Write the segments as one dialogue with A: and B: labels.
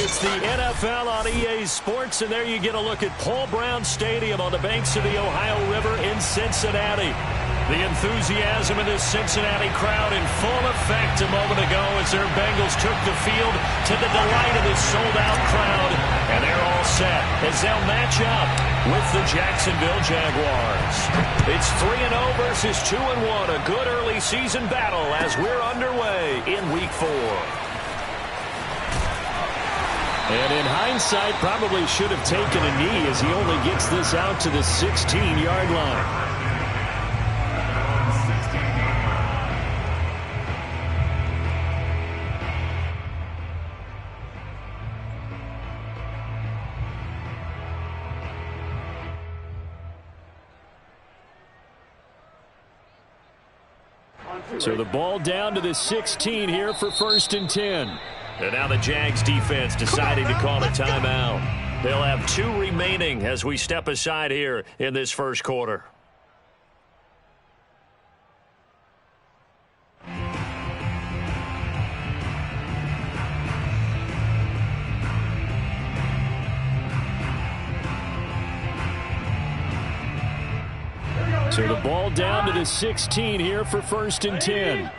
A: It's the NFL on EA Sports, and there you get a look at Paul Brown Stadium on the banks of the Ohio River in Cincinnati. The enthusiasm in this Cincinnati crowd in full effect a moment ago as their Bengals took the field to the delight of this sold-out crowd. And they're all set as they'll match up with the Jacksonville Jaguars. It's 3-0 versus 2-1, a good early season battle as we're underway in Week 4. And in hindsight, probably should have taken a knee as he only gets this out to the 16-yard line. So the ball down to the 16 here for 1st and 10. And now the Jags defense deciding to call a timeout. They'll have 2 remaining as we step aside here in this first quarter. So the ball down to the 16 here for 1st and 10.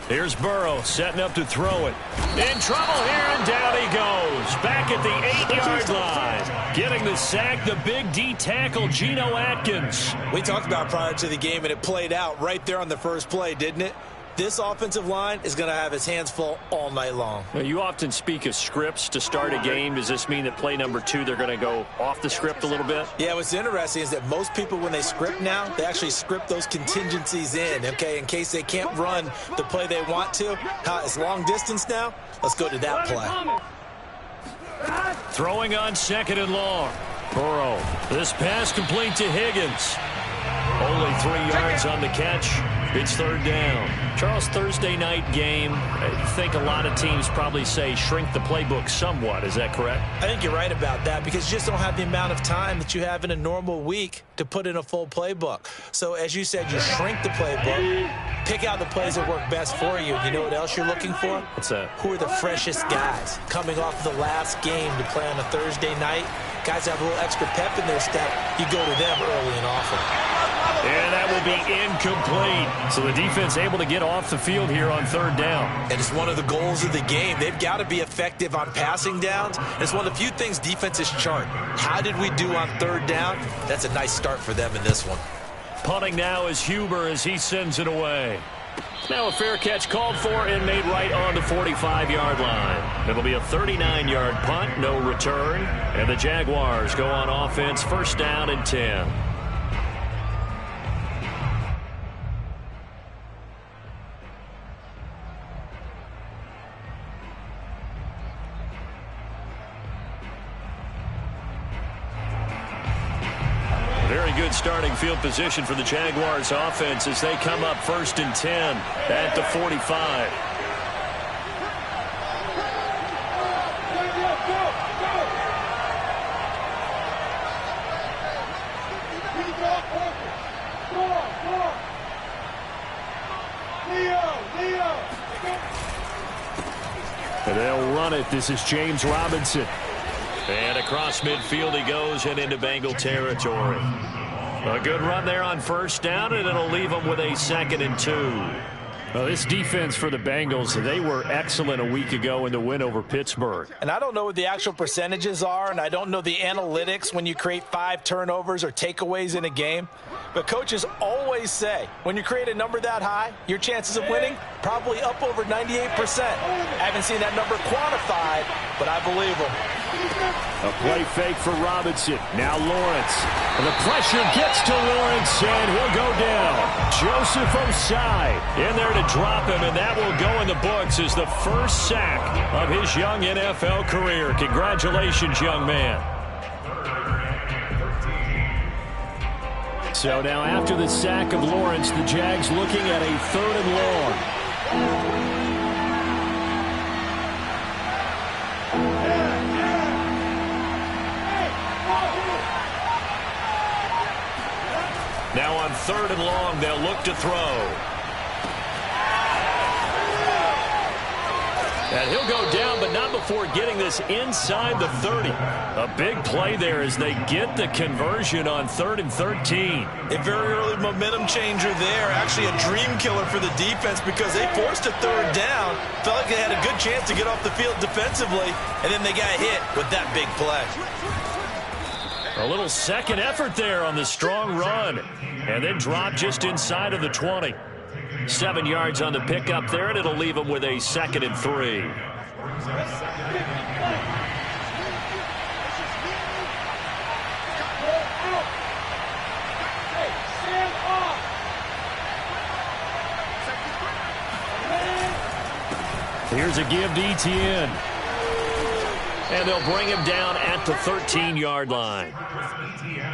A: Here's Burrow setting up to throw it. In trouble here, and down he goes. Back at the 8-yard line. Getting the sack, the big D tackle, Geno Atkins.
B: We talked about prior to the game, and it played out right there on the first play, didn't it? This offensive line is going to have his hands full all night long.
A: Now, you often speak of scripts to start a game. Does this mean that play number 2, they're going to go off the script a little bit?
B: Yeah, what's interesting is that most people, when they script now, they actually script those contingencies in, okay, in case they can't run the play they want to. It's long distance now. Let's go to that play.
A: Throwing on 2nd and long. Burrow. This pass complete to Higgins. Only 3 yards on the catch. It's 3rd down. Charles, Thursday night game, I think a lot of teams probably say shrink the playbook somewhat. Is that correct?
B: I think you're right about that because you just don't have the amount of time that you have in a normal week to put in a full playbook. So as you said, you shrink the playbook, pick out the plays that work best for you. You know what else you're looking for?
A: What's that?
B: Who are the freshest guys coming off the last game to play on a Thursday night? Guys have a little extra pep in their step. You go to them early and often.
A: And that will be incomplete. So the defense able to get off the field here on 3rd down.
B: And it's one of the goals of the game. They've got to be effective on passing downs. It's one of the few things defenses chart. How did we do on 3rd down? That's a nice start for them in this one.
A: Punting now is Huber as he sends it away. Now a fair catch called for and made right on the 45-yard line. It'll be a 39-yard punt, no return. And the Jaguars go on offense, 1st down and 10. Very good starting field position for the Jaguars offense as they come up 1st and 10 at the 45. And they'll run it. This is James Robinson. And across midfield he goes and into Bengal territory. A good run there on 1st down, and it'll leave them with a 2nd and 2. Well, this defense for the Bengals, they were excellent a week ago in the win over Pittsburgh.
B: And I don't know what the actual percentages are, and I don't know the analytics when you create 5 turnovers or takeaways in a game. But coaches always say, when you create a number that high, your chances of winning probably up over 98%. I haven't seen that number quantified, but I believe them.
A: A play fake for Robinson. Now Lawrence. And the pressure gets to Lawrence, and he'll go down. Joseph Osai in there to drop him, and that will go in the books as the first sack of his young NFL career. Congratulations, young man. So now after the sack of Lawrence, the Jags looking at a 3rd and long. Now on 3rd and long, they'll look to throw. And he'll go down, but not before getting this inside the 30. A big play there as they get the conversion on 3rd and 13.
B: A very early momentum changer there. Actually a dream killer for the defense because they forced a 3rd down. Felt like they had a good chance to get off the field defensively, and then they got hit with that big play.
A: A little second effort there on the strong run. And then drop just inside of the 20. 7 yards on the pickup there, and it'll leave them with a 2nd and 3. Here's a give to Etienne. And they'll bring him down at the 13-yard line.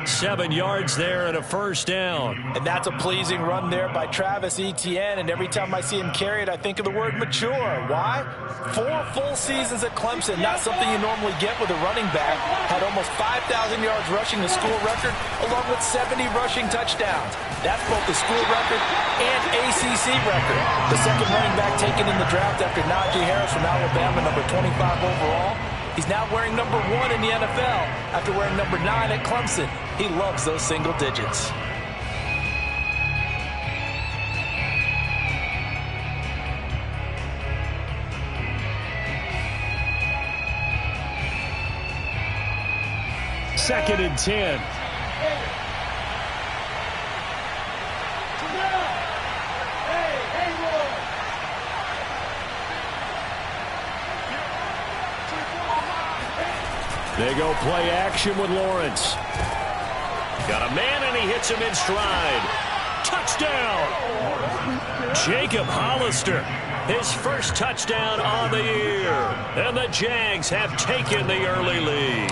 A: 7 yards there and a 1st down.
B: And that's a pleasing run there by Travis Etienne. And every time I see him carry it, I think of the word mature. Why? 4 full seasons at Clemson. Not something you normally get with a running back. Had almost 5,000 yards rushing, the school record, along with 70 rushing touchdowns. That's both the school record and ACC record. The second running back taken in the draft after Najee Harris from Alabama, number 25 overall. He's now wearing number 1 in the NFL after wearing number 9 at Clemson. He loves those single digits.
A: Second and 10. They go play action with Lawrence. Got a man, and he hits him in stride. Touchdown! Jacob Hollister, his first touchdown on the year. And the Jags have taken the early lead.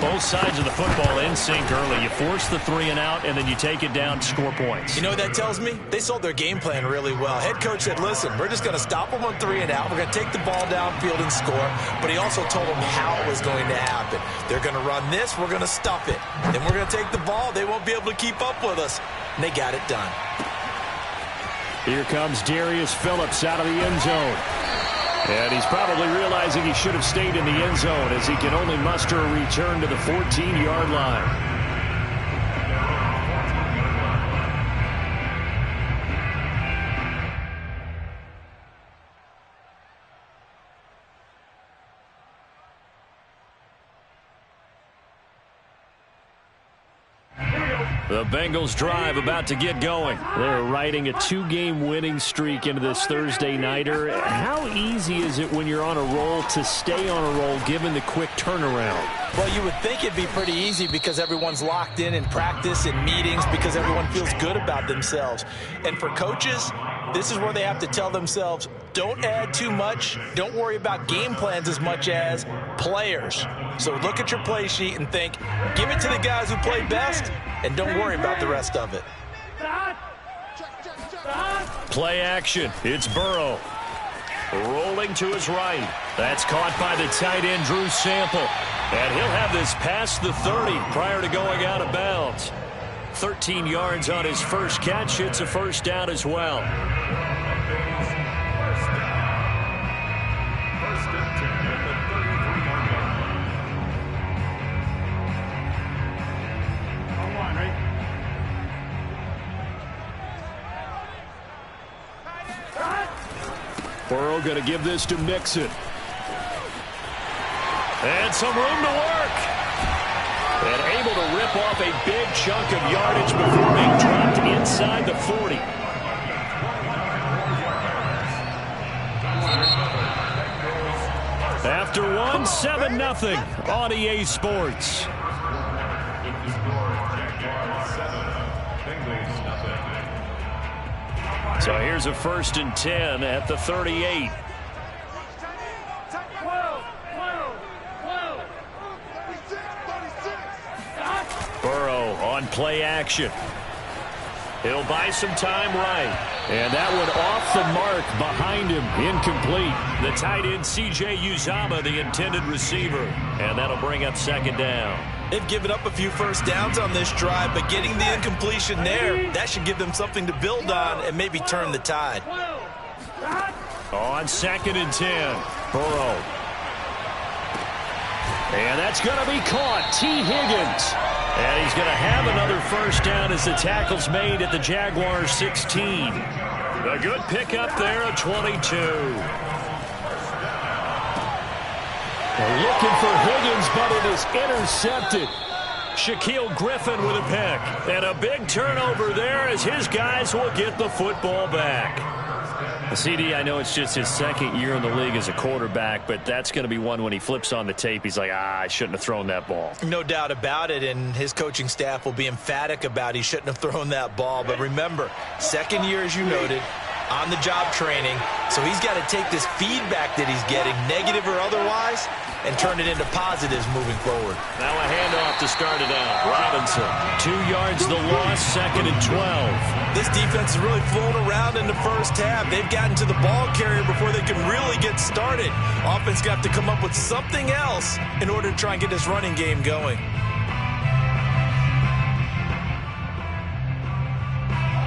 A: Both sides of the football in sync early. You force the 3 and out, and then you take it down to score points.
B: You know what that tells me? They sold their game plan really well. Head coach said, listen, we're just going to stop them on 3 and out. We're going to take the ball downfield and score. But he also told them how it was going to happen. They're going to run this. We're going to stuff it. Then we're going to take the ball. They won't be able to keep up with us. And they got it done.
A: Here comes Darius Phillips out of the end zone. And he's probably realizing he should have stayed in the end zone as he can only muster a return to the 14-yard line. The Bengals drive about to get going. They're riding a 2-game winning streak into this Thursday nighter. How easy is it when you're on a roll to stay on a roll given the quick turnaround?
B: Well, you would think it'd be pretty easy because everyone's locked in practice and meetings because everyone feels good about themselves. And for coaches, this is where they have to tell themselves, don't add too much. Don't worry about game plans as much as players. So look at your play sheet and think, give it to the guys who play best, and don't worry about the rest of it.
A: Play action. It's Burrow. Rolling to his right. That's caught by the tight end, Drew Sample. And he'll have this past the 30 prior to going out of bounds. 13 yards on his first catch. It's a 1st down as well. Burrow going to give this to Mixon. And some room to work. And able to rip off a big chunk of yardage before being dropped inside the 40. After 7-0 on EA Sports. So here's a 1st and 10 at the 38. Burrow on play action. He'll buy some time right. And that one off the mark behind him. Incomplete. The tight end, C.J. Uzomah, the intended receiver. And that'll bring up 2nd down.
B: They've given up a few 1st downs on this drive, but getting the incompletion there, that should give them something to build on and maybe turn the tide.
A: On 2nd and 10, Burrow. And that's going to be caught. T. Higgins. And he's going to have another first down as the tackle's made at the Jaguars 16. A good pickup there at 22. They're looking for Higgins, but it is intercepted. Shaquille Griffin with a pick. And a big turnover there as his guys will get the football back. CD, I know it's just his second year in the league as a quarterback, but that's going to be one when he flips on the tape. He's like, I shouldn't have thrown that ball.
B: No doubt about it, and his coaching staff will be emphatic about he shouldn't have thrown that ball. But remember, second year, as you noted, on-the-job training, so he's got to take this feedback that he's getting, negative or otherwise, and turn it into positives moving forward.
A: Now a handoff to start it out. Robinson, 2 yards the loss, 2nd and 12.
B: This defense is really flown around in the first half. They've gotten to the ball carrier before they can really get started. Offense got to come up with something else in order to try and get this running game going.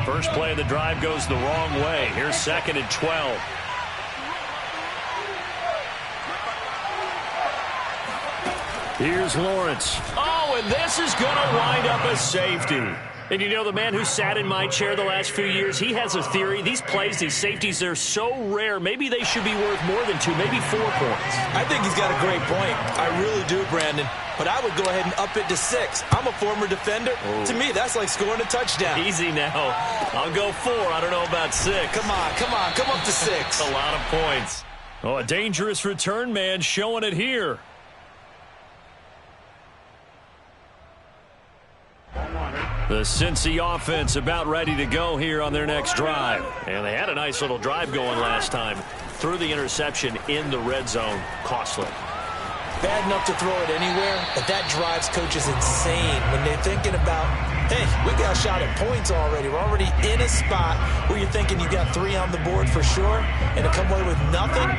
A: First play of the drive goes the wrong way. Here's 2nd and 12. Here's Lawrence. Oh, and this is going to wind up a safety. And you know, the man who sat in my chair the last few years, he has a theory. These plays, these safeties, they're so rare. Maybe they should be worth more than 2, maybe 4 points.
B: I think he's got a great point. I really do, Brandon. But I would go ahead and up it to 6. I'm a former defender. Oh. To me, that's like scoring a touchdown.
A: Easy now. I'll go 4. I don't know about 6.
B: Come on. Come up to 6.
A: A lot of points. Oh, a dangerous return man showing it here. The Cincy offense about ready to go here on their next drive. And they had a nice little drive going last time. Threw the interception in the red zone. Costly.
B: Bad enough to throw it anywhere, but that drives coaches insane when they're thinking about, hey, we got a shot at points already. We're already in a spot where you're thinking you got 3 on the board for sure, and to come away with nothing,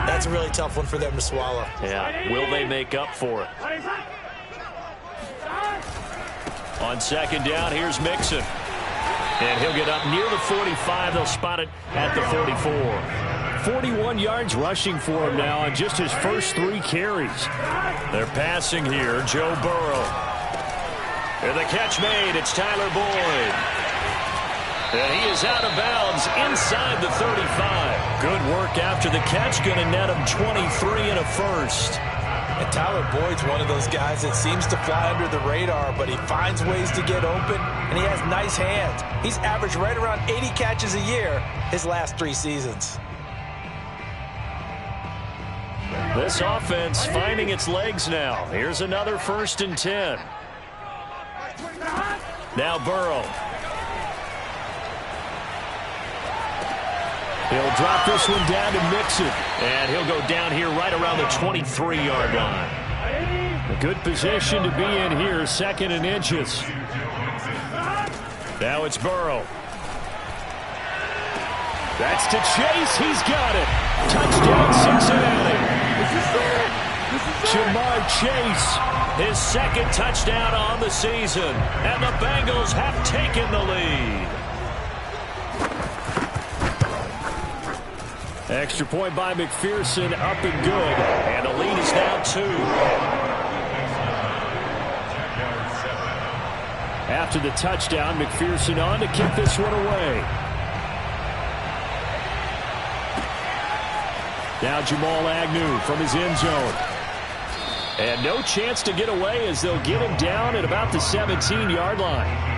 B: that's a really tough one for them to swallow.
A: Yeah, will they make up for it? On 2nd down, here's Mixon. And he'll get up near the 45. They'll spot it at the 44. 41 yards rushing for him now on just his first 3 carries. They're passing here. Joe Burrow. And the catch made. It's Tyler Boyd. And he is out of bounds inside the 35. Good work after the catch. Going to net him 23 and a first.
B: And Tyler Boyd's one of those guys that seems to fly under the radar, but he finds ways to get open, and he has nice hands. He's averaged right around 80 catches a year his last 3 seasons.
A: This offense finding its legs now. Here's another 1st and 10. Now Burrow. He'll drop this one down to Mixon. And he'll go down here right around the 23-yard line. A good position to be in here, 2nd and inches. Now it's Burrow. That's to Chase. He's got it. Touchdown, Cincinnati. Jamar Chase, his 2nd touchdown on the season. And the Bengals have taken the lead. Extra point by McPherson, up and good. And the lead is now 2. After the touchdown, McPherson on to kick this one away. Now Jamal Agnew from his end zone. And no chance to get away as they'll get him down at about the 17-yard line.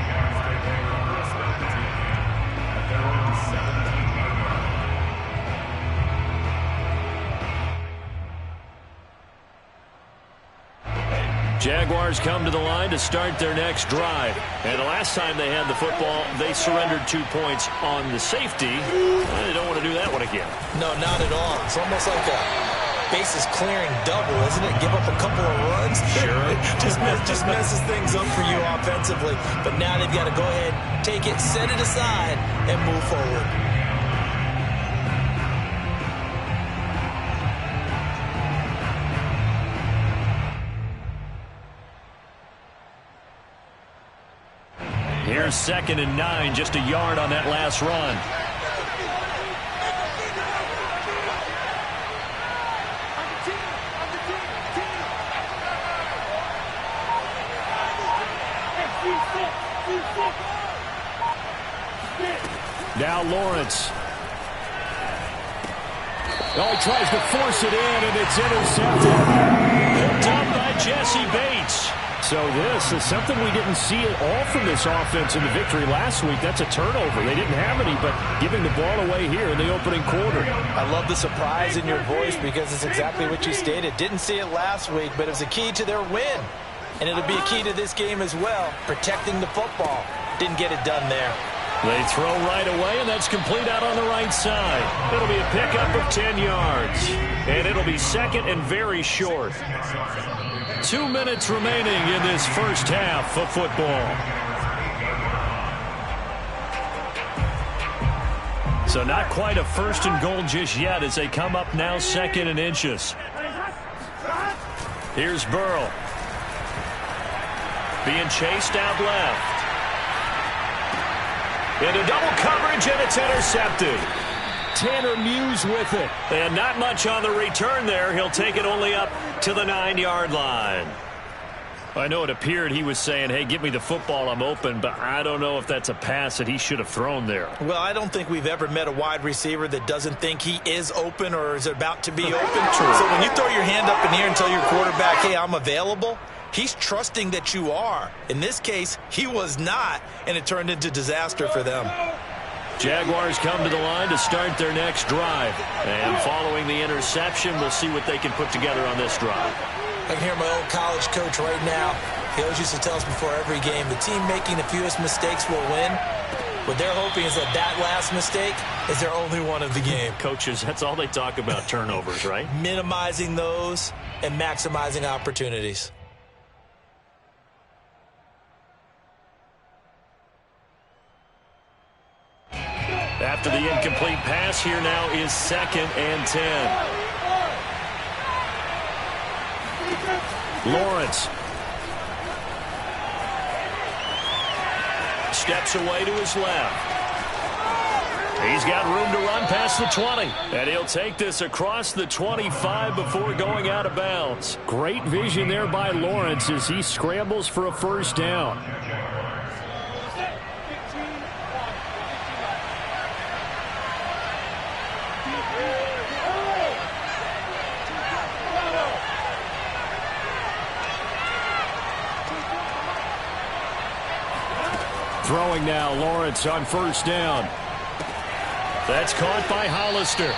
A: Jaguars come to the line to start their next drive. And the last time they had the football, they surrendered 2 points on the safety. They don't want to do that one again.
B: No, not at all. It's almost like a bases clearing double, isn't it? Give up a couple of runs.
A: Sure.
B: just messes things up for you offensively. But now they've got to go ahead, take it, set it aside, and move forward.
A: Here's 2nd and 9, just a yard on that last run. Now Lawrence. Oh, he tries to force it in, and it's intercepted. Picked up by Jesse Bates. So this is something we didn't see at all from this offense in the victory last week. That's a turnover. They didn't have any, but giving the ball away here in the opening quarter.
B: I love the surprise in your voice because it's exactly what you stated. Didn't see it last week, but it was a key to their win. And it'll be a key to this game as well, protecting the football. Didn't get it done there.
A: They throw right away, and that's complete out on the right side. It'll be a pickup of 10 yards. And it'll be second and very short. 2 minutes remaining in this first half of football. So not quite a first and goal just yet as they come up now second and inches. Here's Burrow. Being chased out left. Into double coverage, and it's intercepted. Tanner Muse with it. And not much on the return there. He'll take it only up to the 9-yard line. I know it appeared he was saying, hey, give me the football, I'm open, but I don't know if that's a pass that he should have thrown there.
B: Well, I don't think we've ever met a wide receiver that doesn't think he is open or is about to be open. So when you throw your hand up in the air and tell your quarterback, hey, I'm available, he's trusting that you are. In this case, he was not, and it turned into disaster for them.
A: Jaguars come to the line to start their next drive. And following the interception, we'll see what they can put together on this drive.
B: I can hear my old college coach right now. He always used to tell us before every game, the team making the fewest mistakes will win. What they're hoping is that that last mistake is their only one of the game.
A: Coaches, that's all they talk about, turnovers, right?
B: Minimizing those and maximizing opportunities.
A: After the incomplete pass, here now is second and 10. Lawrence. Steps away to his left. He's got room to run past the 20. And he'll take this across the 25 before going out of bounds. Great vision there by Lawrence as he scrambles for a first down. Throwing now, Lawrence on first down. That's caught by Hollister.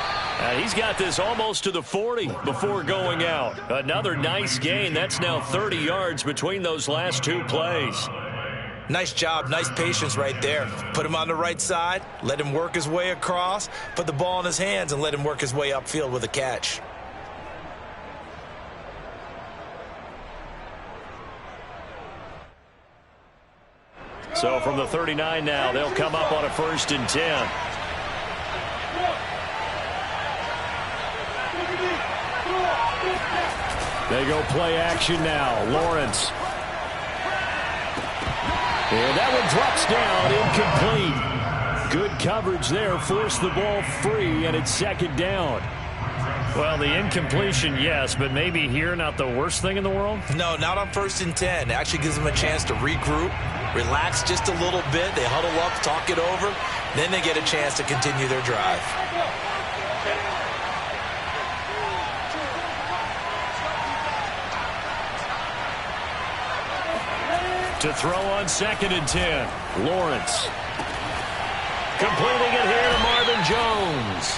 A: He's got this almost to the 40 before going out. Another nice gain. That's now 30 yards between those last two plays.
B: Nice job, nice patience right there. Put him on the right side, let him work his way across, put the ball in his hands, and let him work his way upfield with a catch.
A: So from the 39 now, they'll come up on a first and 10. They go play action now. Lawrence. And that one drops down, incomplete. Good coverage there, forced the ball free, and it's second down. Well, the incompletion, yes, but maybe here not the worst thing in the world?
B: No, not on first and 10. It actually gives them a chance to regroup, relax just a little bit. They huddle up, talk it over. Then they get a chance to continue their drive.
A: To throw on second and 10, Lawrence. Completing it here to Marvin Jones.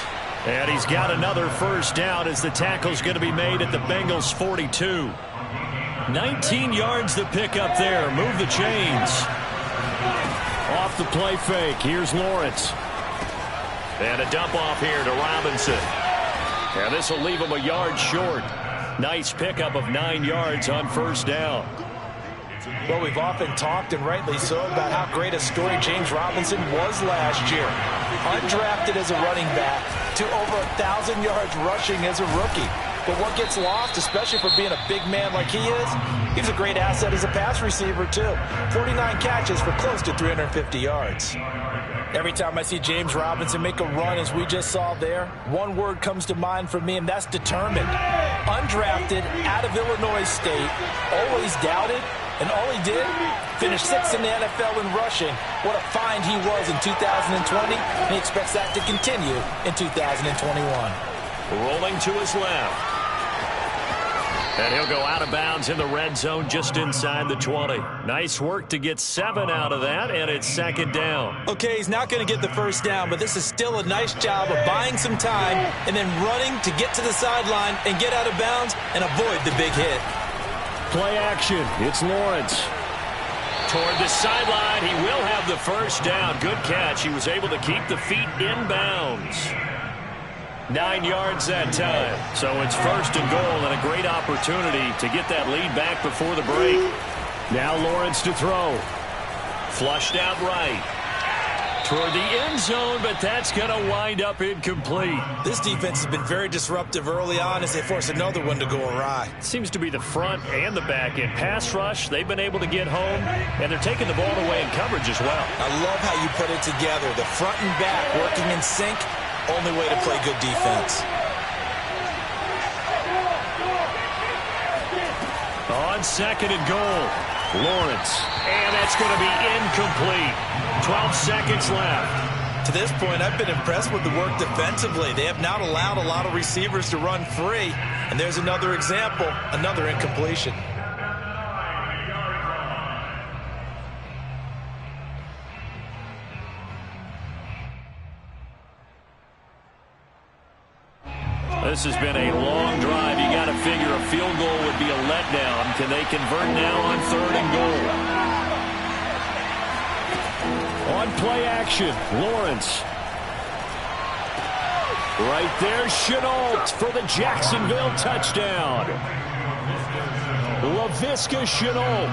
A: And he's got another first down as the tackle's going to be made at the Bengals' 42. 19 yards to pick up there. Move the chains. Off the play fake. Here's Lawrence. And a dump off here to Robinson. And this will leave him a yard short. Nice pickup of 9 yards on first down.
B: Well, we've often talked, and rightly so, about how great a story James Robinson was last year. Undrafted as a running back to over 1,000 yards rushing as a rookie. But what gets lost, especially for being a big man like he is, he's a great asset as a pass receiver, too. 49 catches for close to 350 yards. Every time I see James Robinson make a run, as we just saw there, one word comes to mind for me, and that's determined. Undrafted, out of Illinois State, always doubted, And all he did, finished 6th in the NFL in rushing. What a find he was in 2020, and he expects that to continue in 2021.
A: Rolling to his left. And he'll go out of bounds in the red zone just inside the 20. Nice work to get 7 out of that, and it's 2nd down.
B: Okay, he's not going to get the first down, but this is still a nice job of buying some time and then running to get to the sideline and get out of bounds and avoid the big hit.
A: Play action. It's Lawrence. Toward the sideline, he will have the first down. Good catch. He was able to keep the feet in bounds. 9 yards that time. So it's 1st and goal and a great opportunity to get that lead back before the break. Now Lawrence to throw. Flushed out right. Toward the end zone, but that's going to wind up incomplete.
B: This defense has been very disruptive early on as they force another one to go awry.
A: Seems to be the front and the back end. Pass rush, they've been able to get home, and they're taking the ball away in coverage as well.
B: I love how you put it together. The front and back working in sync. Only way to play good defense.
A: On 2nd and goal, Lawrence. And that's going to be incomplete. 12 seconds left.
B: To this point, I've been impressed with the work defensively. They have not allowed a lot of receivers to run free. And there's another example, another incompletion.
A: This has been a long drive. You got to figure a field goal would be a letdown. Can they convert now on 3rd and goal? On play action, Lawrence. Right there, Chenault for the Jacksonville touchdown. Laviska Chenault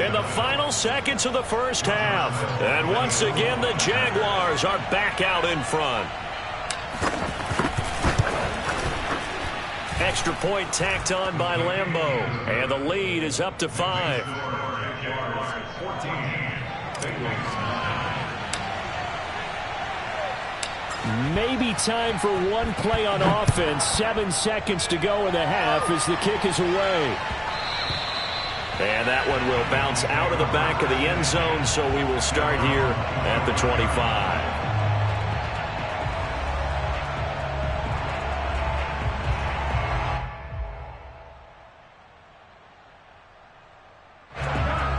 A: in the final seconds of the first half. And once again, the Jaguars are back out in front. Extra point tacked on by Lambeau. And the lead is up to 5. Maybe time for one play on offense. 7 seconds to go in the half as the kick is away. And that one will bounce out of the back of the end zone, so we will start here at the 25.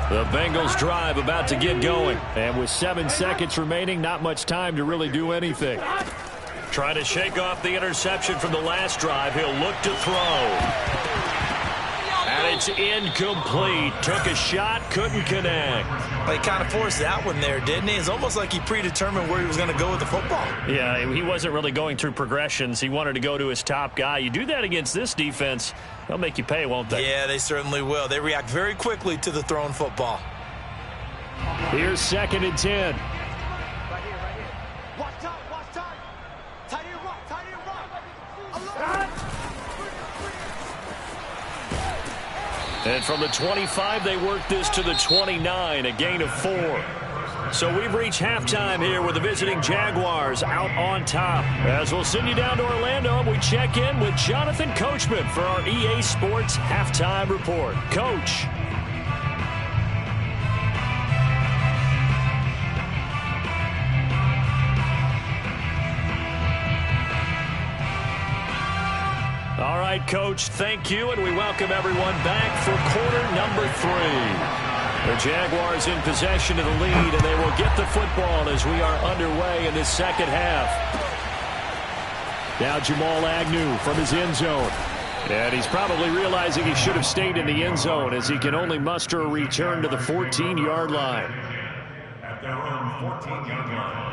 A: The Bengals drive about to get going. And with 7 seconds remaining, not much time to really do anything. Trying to shake off the interception from the last drive. He'll look to throw. And it's incomplete. Took a shot, couldn't connect.
B: Well, he kind of forced that one there, didn't he? It's almost like he predetermined where he was going to go with the football.
A: Yeah, he wasn't really going through progressions. He wanted to go to his top guy. You do that against this defense, they'll make you pay, won't they?
B: Yeah, they certainly will. They react very quickly to the thrown football.
A: Here's 2nd and 10.
C: Right here. Watch time. Tight end rock.
A: And from the 25, they work this to the 29, a gain of 4. So we've reached halftime here with the visiting Jaguars out on top. As we'll send you down to Orlando, and we check in with Jonathan Coachman for our EA Sports Halftime Report. Coach. All right, Coach, thank you, and we welcome everyone back for quarter number 3. The Jaguars in possession of the lead, and they will get the football as we are underway in this second half. Now Jamal Agnew from his end zone. And he's probably realizing he should have stayed in the end zone as he can only muster a return to the 14-yard line.
D: At their own 14-yard line.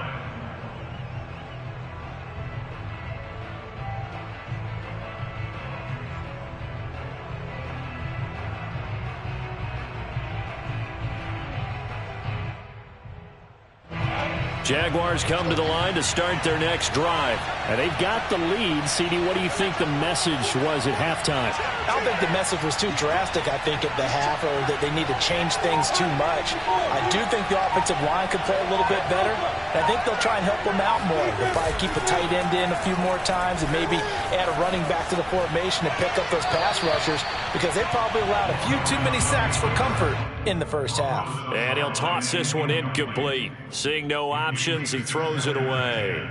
A: Jaguars come to the line to start their next drive. And they've got the lead. CD, what do you think the message was at halftime?
B: I don't think the message was too drastic, I think, at the half, or that they need to change things too much. I do think the offensive line could play a little bit better. I think they'll try and help them out more. They'll probably keep a tight end in a few more times and maybe add a running back to the formation and pick up those pass rushers, because they probably allowed a few too many sacks for comfort in the first half.
A: And he'll toss this one incomplete. Seeing no options, he throws it away.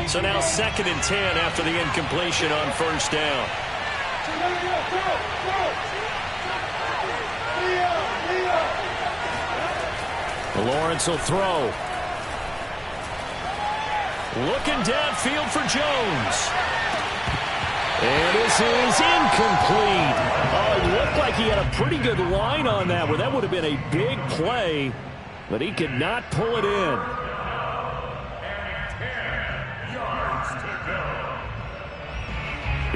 A: So now 2nd and 10 after the incompletion on first down. Lawrence will throw. Looking downfield for Jones. And this is incomplete. Oh, it looked like he had a pretty good line on that one. That would have been a big play, but he could not pull it in.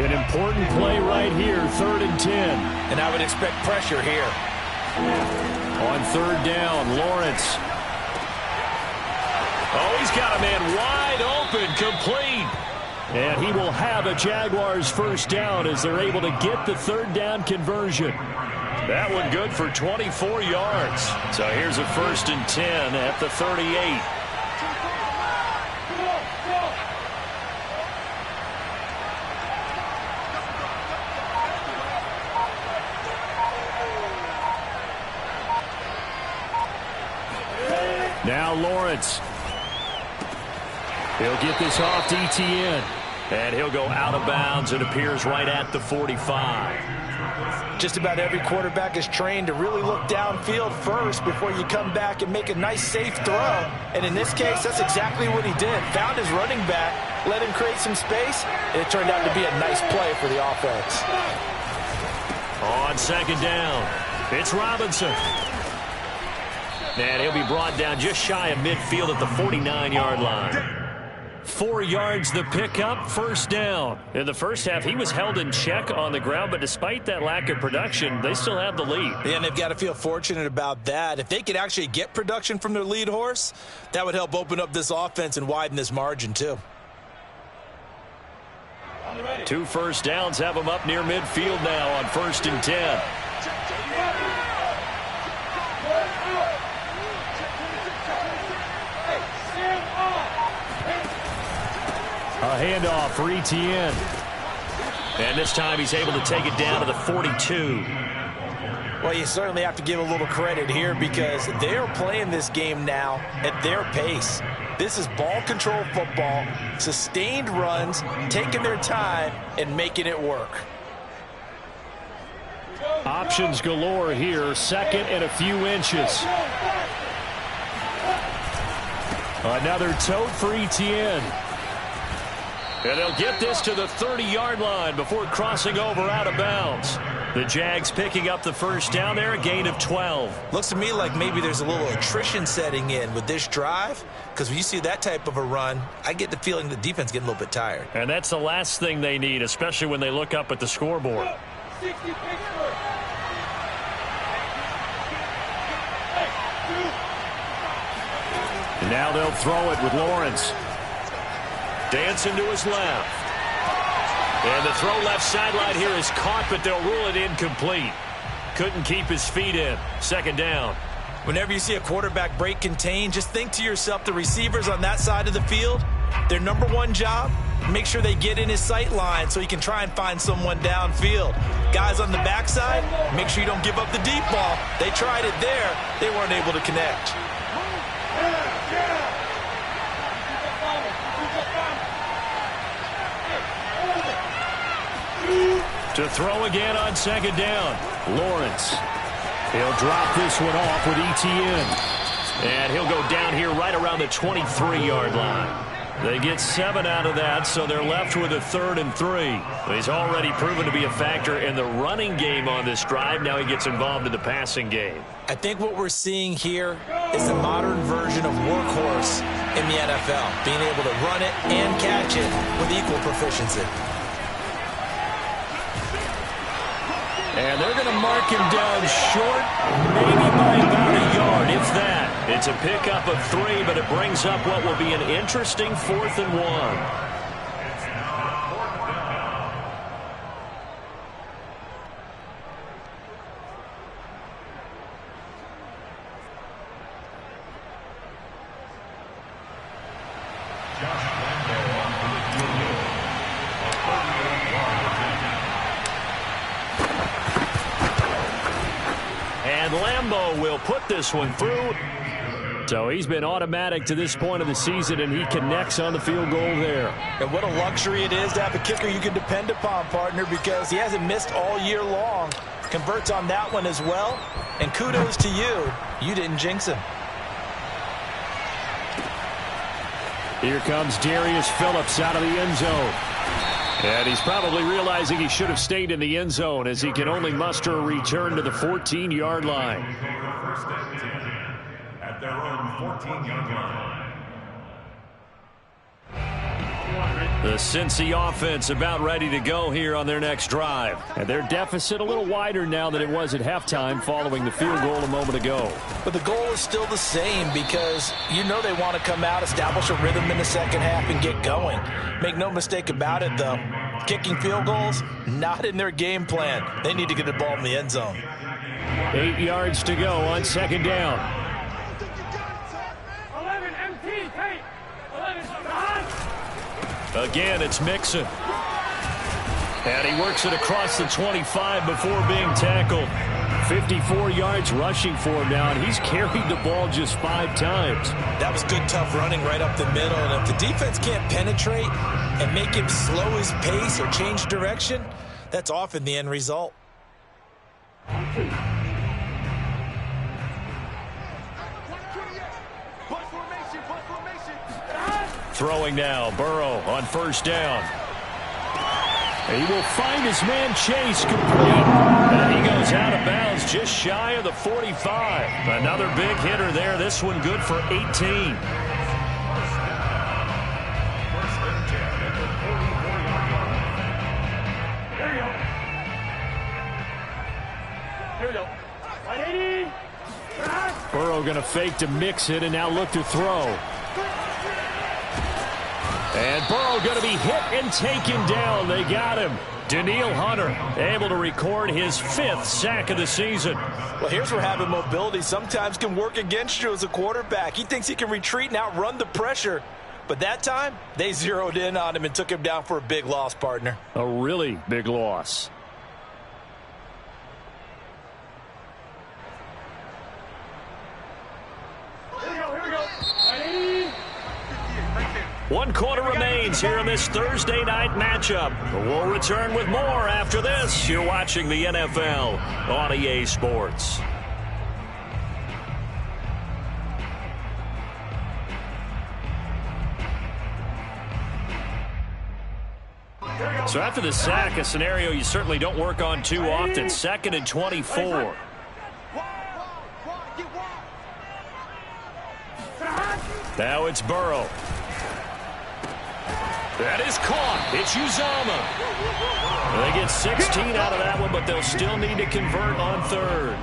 A: An important play right here, 3rd and 10.
B: And I would expect pressure here.
A: On 3rd down, Lawrence. Oh, he's got a man wide open, complete. And he will have a Jaguars first down as they're able to get the 3rd down conversion. That one good for 24 yards. So here's a 1st and 10 at the 38. Now Lawrence. He'll get this off to ETN. And he'll go out of bounds. It appears right at the 45.
B: Just about every quarterback is trained to really look downfield first before you come back and make a nice, safe throw. And in this case, that's exactly what he did. Found his running back, let him create some space, and it turned out to be a nice play for the offense.
A: On 2nd down, it's Robinson. And he'll be brought down just shy of midfield at the 49-yard line. 4 yards the pickup, 1st down. In the first half, he was held in check on the ground, but despite that lack of production, they still have the lead.
B: Yeah, and they've got to feel fortunate about that. If they could actually get production from their lead horse, that would help open up this offense and widen this margin too.
A: 2 first downs have them up near midfield now on 1st and 10. A handoff for ETN. And this time he's able to take it down to the 42.
B: Well, you certainly have to give a little credit here because they're playing this game now at their pace. This is ball control football, sustained runs, taking their time and making it work.
A: Options galore here, 2nd and a few inches. Another tote for ETN. And they'll get this to the 30-yard line before crossing over out of bounds. The Jags picking up the 1st down there, a gain of 12.
B: Looks to me like maybe there's a little attrition setting in with this drive, because when you see that type of a run, I get the feeling the defense getting a little bit tired.
A: And that's the last thing they need, especially when they look up at the scoreboard. And now they'll throw it with Lawrence. Dancing to his left. And the throw left sideline here is caught, but they'll rule it incomplete. Couldn't keep his feet in. 2nd down.
B: Whenever you see a quarterback break contain, just think to yourself, the receivers on that side of the field, their number one job, make sure they get in his sight line so he can try and find someone downfield. Guys on the backside, make sure you don't give up the deep ball. They tried it there. They weren't able to connect.
A: To throw again on 2nd down. Lawrence. He'll drop this one off with ETN. And he'll go down here right around the 23-yard line. They get 7 out of that, so they're left with a 3rd and 3. He's already proven to be a factor in the running game on this drive. Now he gets involved in the passing game.
B: I think what we're seeing here is the modern version of workhorse in the NFL, being able to run it and catch it with equal proficiency.
A: And they're going to mark him down short, maybe by about a yard, if that. It's a pickup of 3, but it brings up what will be an interesting 4th and 1. And Lambo will put this one through. So he's been automatic to this point of the season, and he connects on the field goal there.
B: And what a luxury it is to have a kicker you can depend upon, partner, because he hasn't missed all year long. Converts on that one as well. And kudos to you. You didn't jinx him.
A: Here comes Darius Phillips out of the end zone. And he's probably realizing he should have stayed in the end zone as he can only muster a return to the 14-yard line.
D: First and 10 at their own 14-yard line.
A: The Cincy offense about ready to go here on their next drive. And their deficit a little wider now than it was at halftime following the field goal a moment ago.
B: But the goal is still the same because you know they want to come out, establish a rhythm in the second half, and get going. Make no mistake about it, though. Kicking field goals, not in their game plan. They need to get the ball in the end zone.
A: 8 yards to go on second down.
C: 11 MT, hey! 11 behind!
A: Again, it's Mixon. And he works it across the 25 before being tackled. 54 yards rushing for him now, and he's carried the ball just 5 times.
B: That was good, tough running right up the middle. And if the defense can't penetrate and make him slow his pace or change direction, that's often the end result.
A: Throwing now, Burrow on first down. He will find his man Chase complete. And he goes out of bounds just shy of the 45. Another big hitter there. This one good for 18.
D: First and 10 at the 44-yard line.
C: Here we go. 180.
A: Burrow going to fake to mix it and now look to throw. And Burrow going to be hit and taken down. They got him. Daniil Hunter able to record his 5th sack of the season.
B: Well, here's where having mobility sometimes can work against you as a quarterback. He thinks he can retreat and outrun the pressure. But that time, they zeroed in on him and took him down for a big loss, partner.
A: A really big loss.
C: Here we go. 180.
A: 1 quarter remains here in this Thursday night matchup. We'll return with more after this. You're watching the NFL on EA Sports. So after the sack, a scenario you certainly don't work on too often. 2nd and 24. Now it's Burrow. That is caught. It's Uzama. They get 16 out of that one, but they'll still need to convert on 3rd.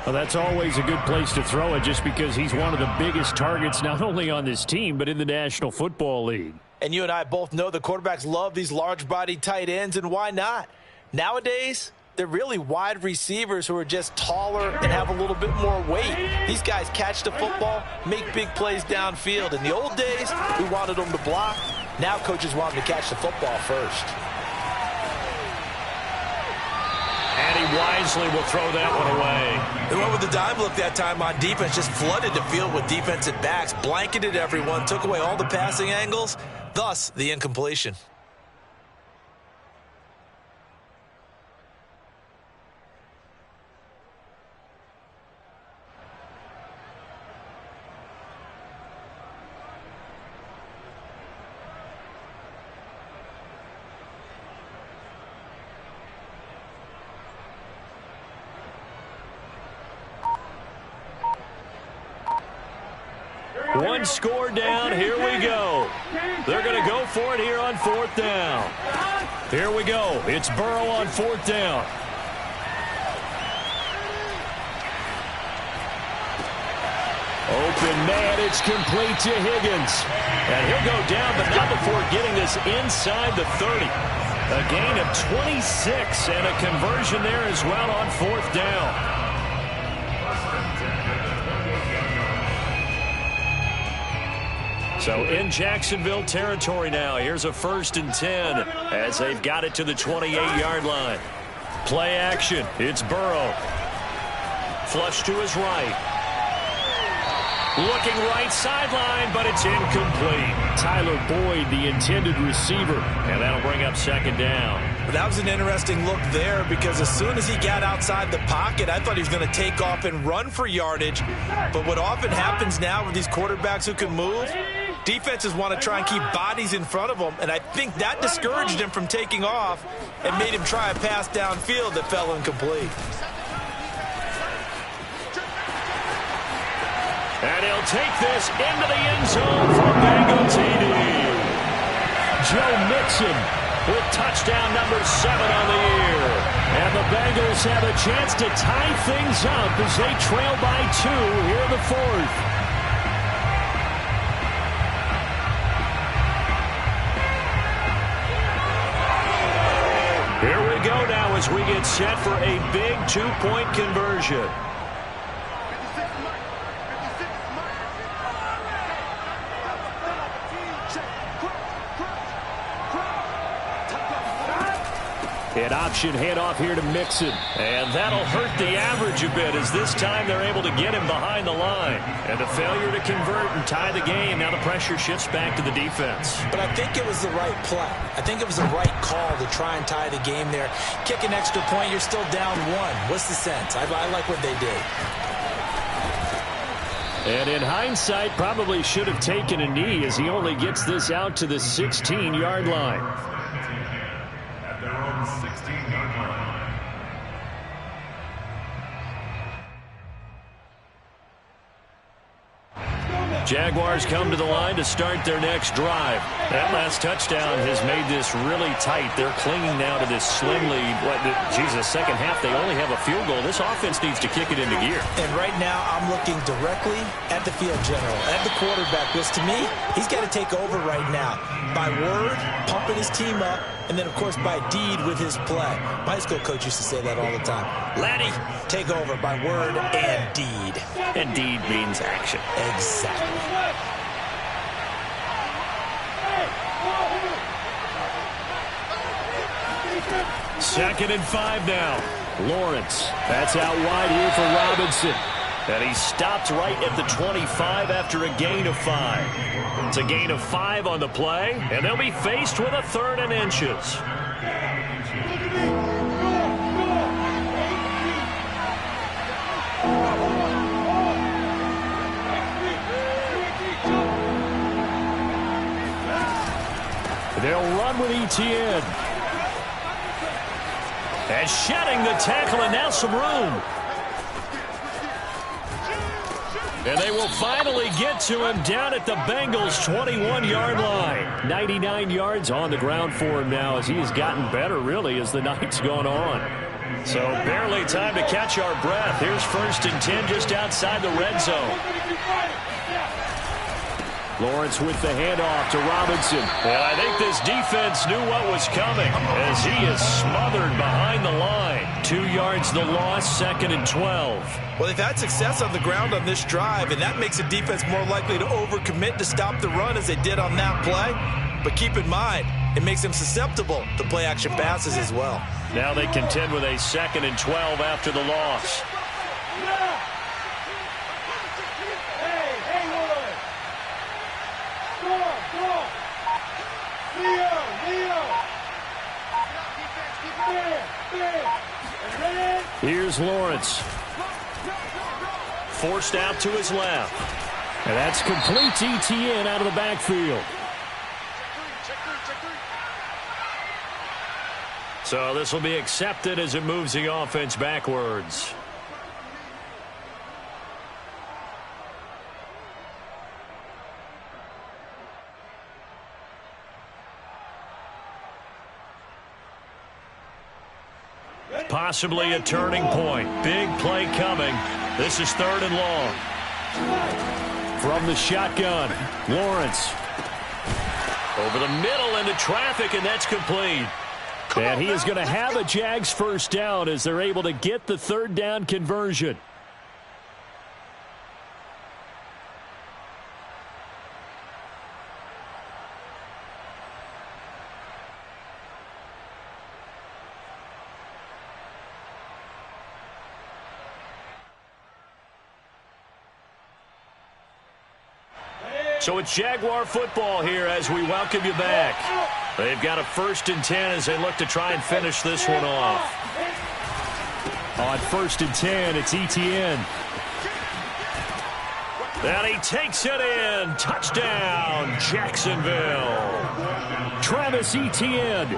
A: Well, that's always a good place to throw it just because he's one of the biggest targets not only on this team but in the National Football League.
B: And you and I both know the quarterbacks love these large-bodied tight ends, and why not? Nowadays, they're really wide receivers who are just taller and have a little bit more weight. These guys catch the football, make big plays downfield. In the old days, we wanted them to block. Now coaches want them to catch the football first.
A: And he wisely will throw that one away.
B: They went with the dime look that time on defense, just flooded the field with defensive backs, blanketed everyone, took away all the passing angles, thus the incompletion.
A: One score down. Here we go. They're going to go for it here on 4th down. Here we go. It's Burrow on 4th down. Open man, it's complete to Higgins. And he'll go down, but not before getting this inside the 30. A gain of 26 and a conversion there as well on 4th down. So in Jacksonville territory now. Here's a 1st and 10 as they've got it to the 28-yard line. Play action. It's Burrow. Flush to his right. Looking right sideline, but it's incomplete. Tyler Boyd, the intended receiver, and that'll bring up 2nd down.
B: But that was an interesting look there because as soon as he got outside the pocket, I thought he was going to take off and run for yardage. But what often happens now with these quarterbacks who can move, defenses want to try and keep bodies in front of them, and I think that discouraged him from taking off and made him try a pass downfield that fell incomplete.
A: And he'll take this into the end zone for a Bengal TD. Joe Mixon with touchdown number 7 on the year. And the Bengals have a chance to tie things up as they trail by 2 here in the 4th. Here we go now as we get set for a big 2-point conversion. An option handoff here to Mixon. And that'll hurt the average a bit as this time they're able to get him behind the line. And the failure to convert and tie the game. Now the pressure shifts back to the defense.
B: But I think it was the right play. I think it was the right call to try and tie the game there. Kick an extra point, you're still down 1. What's the sense? I like what they did.
A: And in hindsight, probably should have taken a knee as he only gets this out to the 16-yard line.
D: At their own 16-yard line.
A: Jaguars come to the line to start their next drive. That last touchdown has made this really tight. They're clinging now to this slim lead. The second half, they only have a field goal. This offense needs to kick it into gear.
B: And right now, I'm looking directly at the field general, at the quarterback, because to me, he's got to take over right now. By word, pumping his team up, and then, of course, by deed with his play. My high school coach used to say that all the time. Laddie, take over by word and deed.
A: And deed means action.
B: Exactly.
A: 2nd and 5 now. Lawrence. That's out wide here for Robinson. And he stopped right at the 25 after a gain of 5. It's a gain of 5 on the play, and they'll be faced with a 3rd and inches. They'll run with Etienne. And shedding the tackle, and now some room. And they will finally get to him down at the Bengals' 21-yard line. 99 yards on the ground for him now as he has gotten better, really, as the night's gone on. So barely time to catch our breath. Here's 1st and 10 just outside the red zone. Lawrence with the handoff to Robinson. And I think this defense knew what was coming as he is smothered behind the line. 2 yards the loss, 2nd and 12.
B: Well, they've had success on the ground on this drive, and that makes the defense more likely to overcommit to stop the run as they did on that play. But keep in mind, it makes them susceptible to play-action passes as well.
A: Now they contend with a 2nd and 12 after the loss. Here's Lawrence. Forced out to his left. And that's complete to Etienne out of the backfield. So this will be accepted as it moves the offense backwards. Possibly a turning point. Big play coming. This is 3rd and long. From the shotgun, Lawrence. Over the middle into traffic, and that's complete. And he is going to have a Jags first down as they're able to get the third down conversion. So it's Jaguar football here as we welcome you back. They've got a 1st and 10 as they look to try and finish this one off. On 1st and 10, it's Etienne. And he takes it in. Touchdown, Jacksonville. Travis Etienne,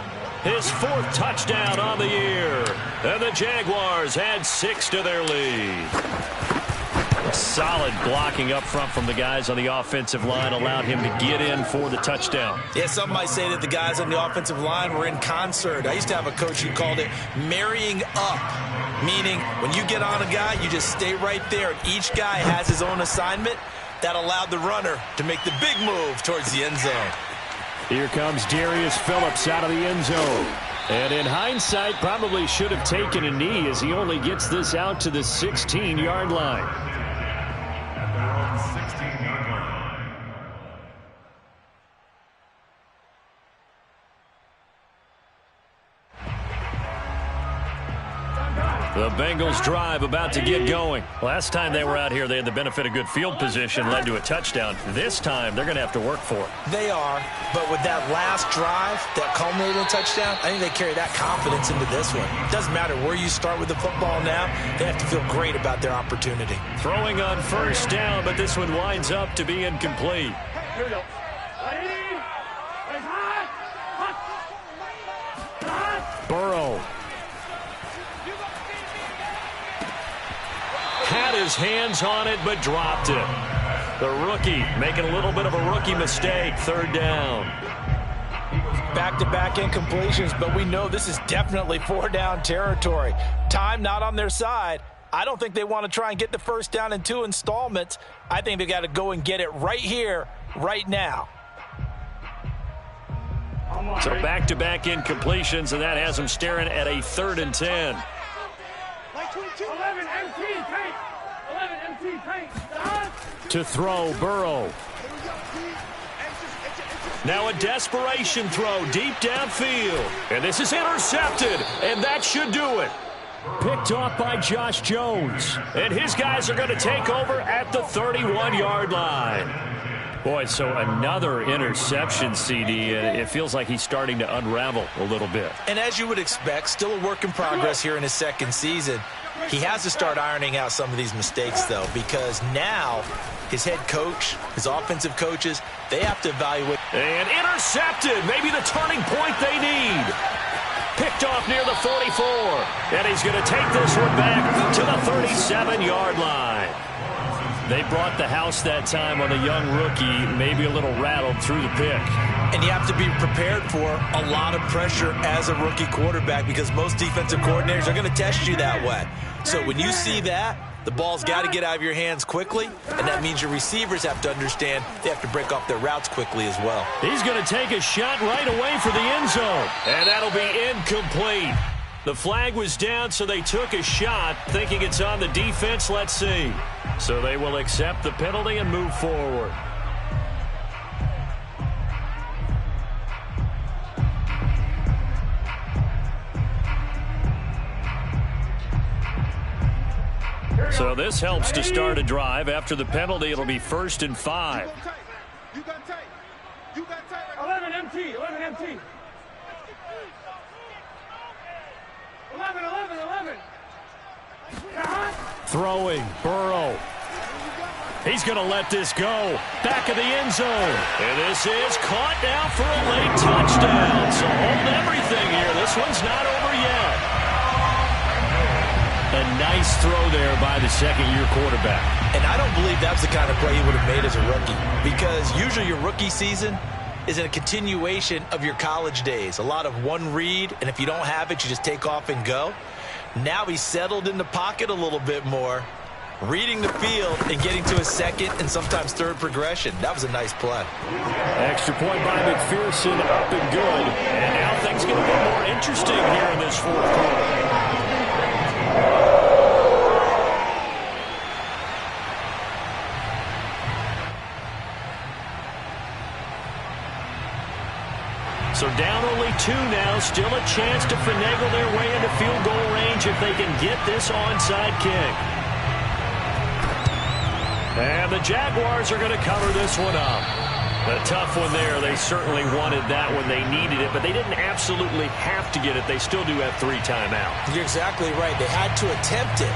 A: his 4th touchdown on the year. And the Jaguars add 6 to their lead. Solid blocking up front from the guys on the offensive line allowed him to get in for the touchdown.
B: Yeah, some might say that the guys on the offensive line were in concert. I used to have a coach who called it marrying up, meaning when you get on a guy, you just stay right there. And each guy has his own assignment. That allowed the runner to make the big move towards the end zone.
A: Here comes Darius Phillips out of the end zone. And in hindsight, probably should have taken a knee as he only gets this out to the 16-yard line. The Bengals drive about to get going. Last time they were out here, they had the benefit of good field position, led to a touchdown. This time, they're going to have to work for it.
B: They are, but with that last drive, that culminated in a touchdown, I think they carry that confidence into this one. It doesn't matter where you start with the football now. They have to feel great about their opportunity.
A: Throwing on 1st down, but this one winds up to be incomplete.
C: Here we go.
A: Burrow. Had his hands on it, but dropped it. The rookie making a little bit of a rookie mistake. 3rd down.
B: Back-to-back incompletions, but we know this is definitely 4-down territory. Time not on their side. I don't think they want to try and get the 1st down in 2 installments. I think they got to go and get it right here, right now.
A: So back-to-back incompletions, and that has them staring at a 3rd and 10.
C: 11 MT paint. 11 MT paint.
A: To throw, Burrow. Now a desperation throw deep downfield. And this is intercepted, and that should do it. Picked off by Josh Jones. And his guys are going to take over at the 31-yard line. Boy, so another interception, CD, and it feels like he's starting to unravel a little bit.
B: And as you would expect, still a work in progress here in his 2nd season. He has to start ironing out some of these mistakes, though, because now his head coach, his offensive coaches, they have to evaluate.
A: And intercepted, maybe the turning point they need. Picked off near the 44, and he's going to take this one back to the 37-yard line. They brought the house that time on the young rookie, maybe a little rattled through the pick.
B: And you have to be prepared for a lot of pressure as a rookie quarterback because most defensive coordinators are going to test you that way. So when you see that, the ball's got to get out of your hands quickly, and that means your receivers have to understand they have to break off their routes quickly as well.
A: He's going to take a shot right away for the end zone, and that'll be incomplete. The flag was down, so they took a shot, thinking it's on the defense. Let's see. So they will accept the penalty and move forward. So this helps to start a drive. After the penalty, it'll be 1st and 5.
C: You got tight. You got tight. 11 MT. 11 MT. 11.
A: Throwing, Burrow. He's going to let this go. Back of the end zone. And this is caught now for a late touchdown. So hold everything here. This one's not over yet. A nice throw there by the 2nd-year quarterback.
B: And I don't believe that's the kind of play he would have made as a rookie, because usually your rookie season is a continuation of your college days. A lot of one read, and if you don't have it, you just take off and go. Now he's settled in the pocket a little bit more, Reading the field and getting to a second and sometimes third progression. That was a nice play.
A: Extra point by McPherson, up and good. And now things going to get more interesting here in this fourth quarter. So down only 2 now, still a chance to finagle their way into field goal range if they can get this onside kick. And the Jaguars are going to cover this one up. A tough one there. They certainly wanted that when they needed it, but they didn't absolutely have to get it. They still do have 3 timeouts.
B: You're exactly right. They had to attempt it.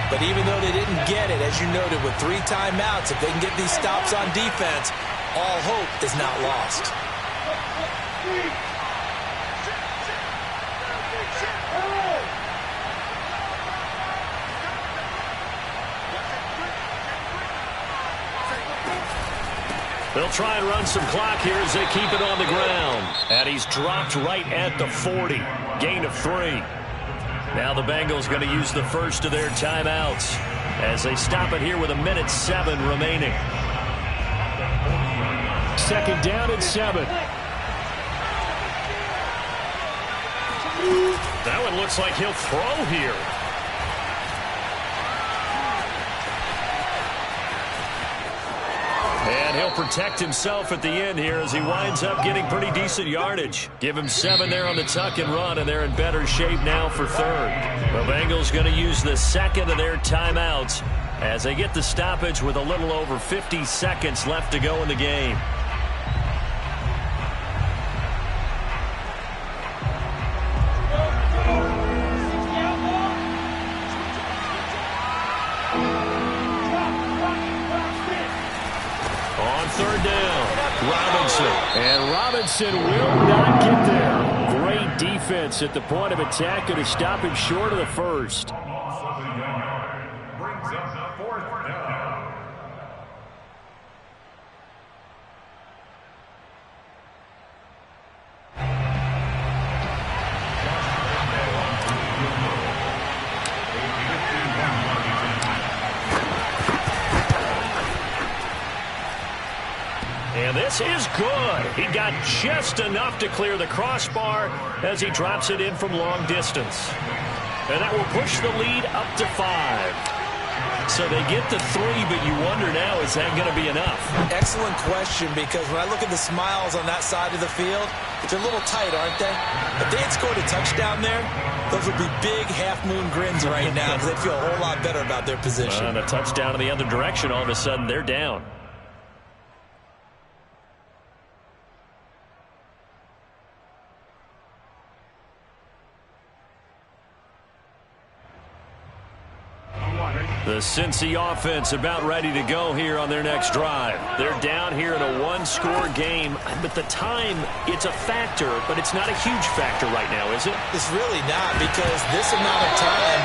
B: But even though they didn't get it, as you noted, with 3 timeouts, if they can get these stops on defense, all hope is not lost.
A: They'll try and run some clock here as they keep it on the ground. And he's dropped right at the 40. Gain of 3. Now the Bengals going to use the first of their timeouts as they stop it here with 1:07 remaining. Second down and 7. That one looks like he'll throw here. And he'll protect himself at the end here as he winds up getting pretty decent yardage. Give him 7 there on the tuck and run, and they're in better shape now for third. The Bengals going to use the second of their timeouts as they get the stoppage with a little over 50 seconds left to go in the game. Third down, Robinson. And Robinson will not get there. Great defense at the point of attack and to stop him short of the first.
D: Loss of a yard brings up 4th down.
A: And this is good. He got just enough to clear the crossbar as he drops it in from long distance. And that will push the lead up to 5. So they get the 3, but you wonder now, is that going to be enough?
B: Excellent question, because when I look at the smiles on that side of the field, they're a little tight, aren't they? If they had scored a touchdown there, those would be big half-moon grins right now because they'd feel a whole lot better about their position.
A: And a touchdown in the other direction, all of a sudden they're down. The Cincy offense about ready to go here on their next drive. They're down here in a 1-score game, but the time, it's a factor, but it's not a huge factor right now, is it?
B: It's really not, because this amount of time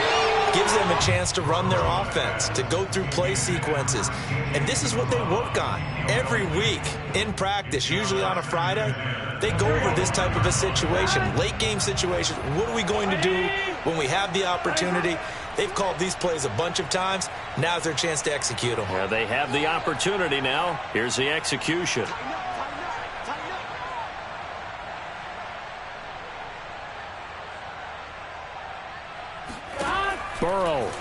B: gives them a chance to run their offense, to go through play sequences. And this is what they work on every week in practice, usually on a Friday. They go over this type of a situation, late game situation. What are we going to do when we have the opportunity? They've called these plays a bunch of times. Now's their chance to execute them.
A: Yeah, they have the opportunity now. Here's the execution. Burrow.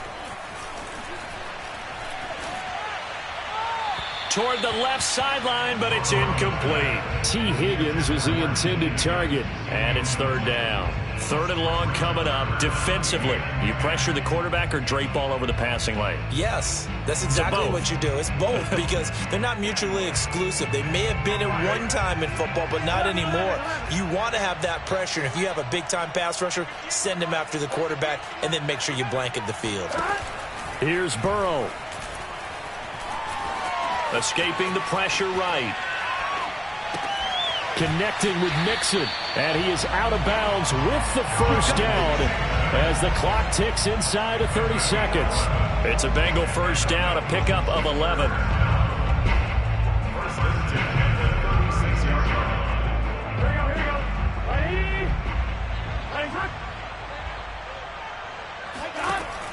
A: Toward the left sideline, but it's incomplete. T. Higgins was the intended target. And it's third down. Third and long coming up. Defensively, you pressure the quarterback or drape all over the passing lane?
B: Yes, that's exactly what you do. It's both, because they're not mutually exclusive. They may have been at one time in football, but not anymore. You want to have that pressure. And if you have a big-time pass rusher, send him after the quarterback, and then make sure you blanket the field.
A: Here's Burrow. Escaping the pressure right. Connecting with Mixon. And he is out of bounds with the first down as the clock ticks inside of 30 seconds. It's a Bengal first down, a pickup of 11.
D: First and 10 at the 36-yard line.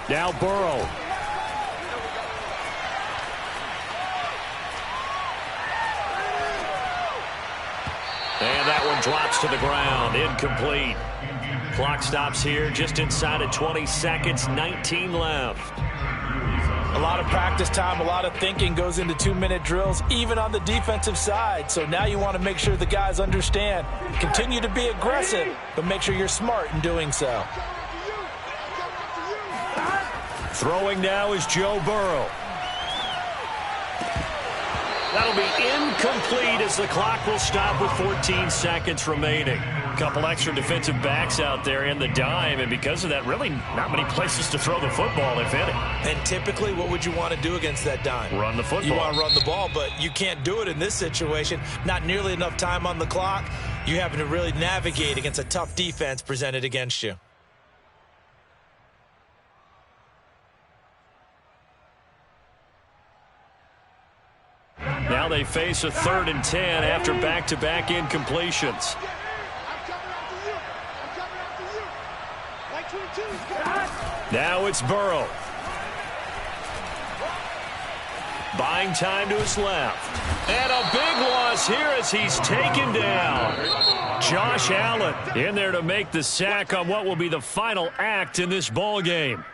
A: Now Burrow. drops to the ground. Incomplete. Clock stops here just inside of 20 seconds. 19 left.
B: A lot of practice time, a lot of thinking goes into 2-minute drills, even on the defensive side. So now you want to make sure the guys understand. Continue to be aggressive, but make sure you're smart in doing so.
A: Throwing now is Joe Burrow. That'll be incomplete as the clock will stop with 14 seconds remaining. A couple extra defensive backs out there in the dime, and because of that, really not many places to throw the football, if any.
B: And typically, what would you want to do against that dime?
A: Run the football.
B: You want to run the ball, but you can't do it in this situation. Not nearly enough time on the clock. You having to really navigate against a tough defense presented against you.
A: Now they face a 3rd and 10 after back-to-back incompletions. Now it's Burrow. Buying time to his left. And a big loss here as he's taken down. Josh Allen in there to make the sack on what will be the final act in this ball game.